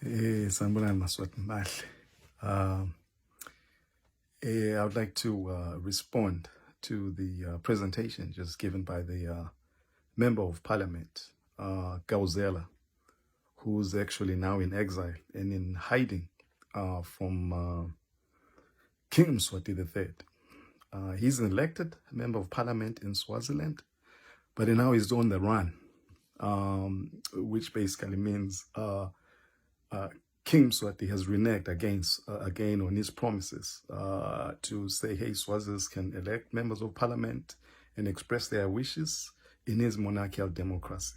Simelane Maswati. I would like to respond to the presentation just given by the Member of Parliament, Gauzela, who's actually now in exile and in hiding from King Mswati III. He's an elected Member of Parliament in Swaziland, but now he's on the run, which basically means King Mswati has reneged again on his promises to say, hey, Swazis can elect members of parliament and express their wishes in his monarchical democracy.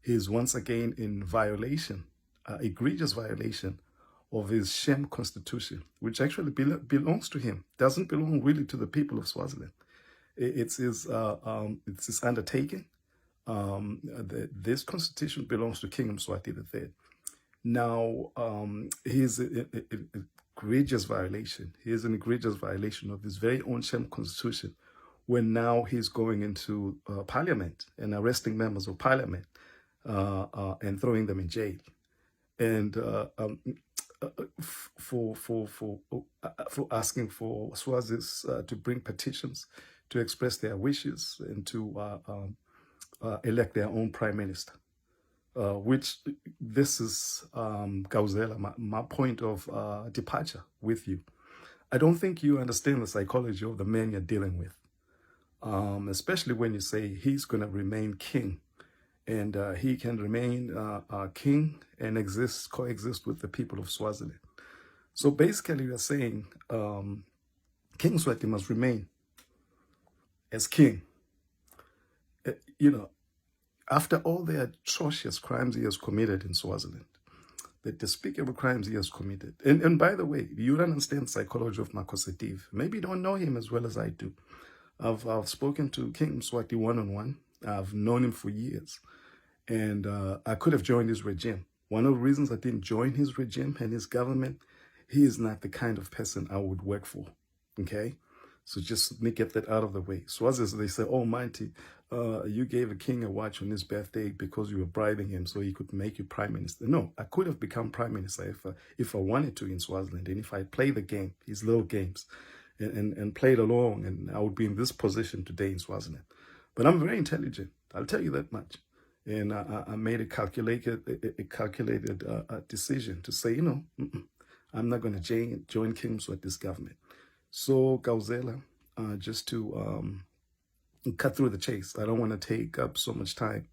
He is once again in violation, egregious violation of his sham constitution, which actually belongs to him, doesn't belong really to the people of Swaziland. It's his undertaking. This constitution belongs to King Mswati III. Now, he's an egregious violation. He is an egregious violation of his very own sham constitution, when now he's going into parliament and arresting members of parliament and throwing them in jail. And for asking for Swazis to bring petitions to express their wishes and to elect their own prime minister. Which this is, Gauzela, my point of departure with you. I don't think you understand the psychology of the man you're dealing with, especially when you say he's going to remain king, and he can remain king and coexist with the people of Swaziland. So basically you're saying King Mswati must remain as king. You know, after all the atrocious crimes he has committed in Swaziland, the despicable crimes he has committed. And by the way, you don't understand the psychology of Makhosetive. Maybe you don't know him as well as I do. I've spoken to King Mswati one-on-one. I've known him for years. And I could have joined his regime. One of the reasons I didn't join his regime and his government, he is not the kind of person I would work for, okay? So just let me get that out of the way. Swazis, they say, oh, Monty, you gave a king a watch on his birthday because you were bribing him so he could make you prime minister. No, I could have become prime minister if I wanted to in Swaziland, and if I played the game, his little games, and played along, and I would be in this position today in Swaziland. But I'm very intelligent, I'll tell you that much. And I made a calculated decision to say, you know, I'm not going to join King Mswati's government. So, Gauzela, just to cut through the chase, I don't want to take up so much time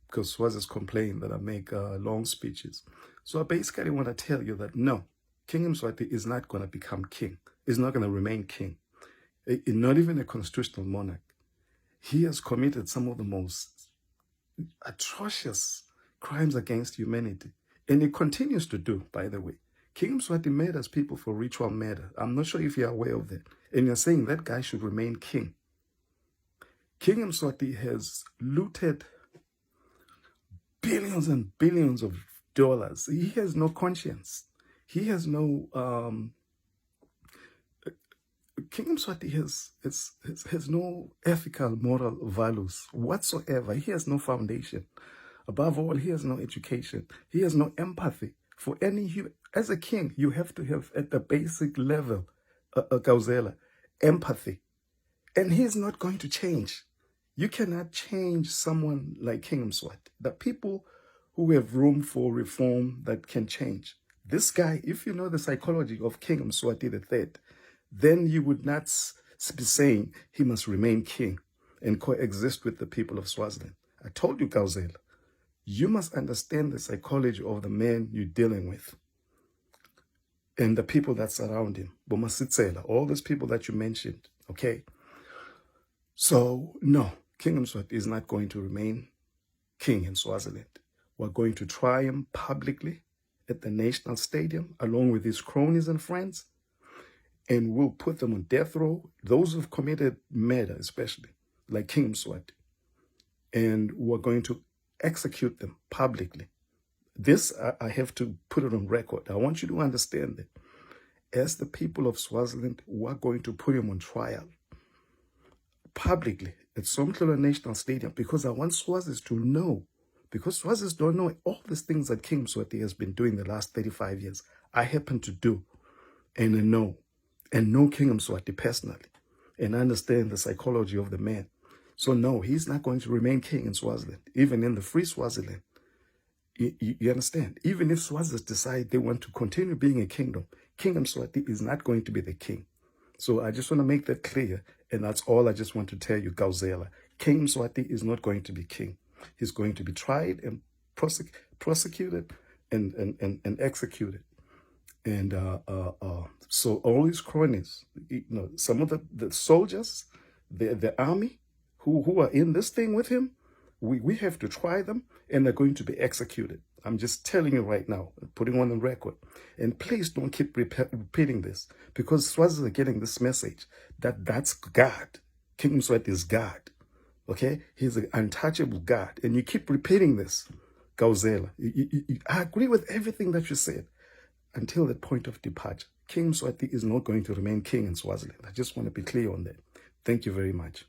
because Swazis complain that I make long speeches. So I basically want to tell you that no, King Mswati is not going to become king. He's not going to remain king. Not even a constitutional monarch. He has committed some of the most atrocious crimes against humanity. And he continues to do, by the way. King Mswati murders people for ritual murder. I'm not sure if you're aware of that. And you're saying that guy should remain king. King Mswati has looted billions and billions of dollars. He has no conscience. He has no... King Mswati has no ethical, moral values whatsoever. He has no foundation. Above all, he has no education. He has no empathy for any human. As a king, you have to have, at the basic level, Gauzela, empathy. And he's not going to change. You cannot change someone like King Mswati. The people who have room for reform that can change. This guy, if you know the psychology of King Mswati III, then you would not be saying he must remain king and coexist with the people of Swaziland. I told you, Gauzela, you must understand the psychology of the man you're dealing with and the people that surround him. Bomasitsela, all those people that you mentioned, okay? So, no, King Mswati is not going to remain king in Swaziland. We're going to try him publicly at the National Stadium, along with his cronies and friends, and we'll put them on death row, those who've committed murder especially, like King Mswati. And we're going to execute them publicly. This, I have to put it on record. I want you to understand that as the people of Swaziland, we're going to put him on trial publicly at Somhlelo National Stadium, because I want Swazis to know because Swazis don't know all these things that King Mswati has been doing the last 35 years. I happen to do and know King Mswati personally, and understand the psychology of the man. So no, he's not going to remain king in Swaziland, even in the free Swaziland. You understand? Even if Swazis decide they want to continue being a kingdom, King Mswati is not going to be the king. So I just want to make that clear, and that's all I just want to tell you, Gauzela. King Mswati is not going to be king. He's going to be tried and prosecuted and executed. And so all his cronies, some of the soldiers, the army who are in this thing with him, we have to try them, and they're going to be executed. I'm just telling you right now, putting on the record. And please don't keep repeating this, because Swazis are getting this message that that's God. King Mswati is God. Okay? He's an untouchable God. And you keep repeating this, Gauzela. I agree with everything that you said until the point of departure. King Mswati is not going to remain king in Swaziland. I just want to be clear on that. Thank you very much.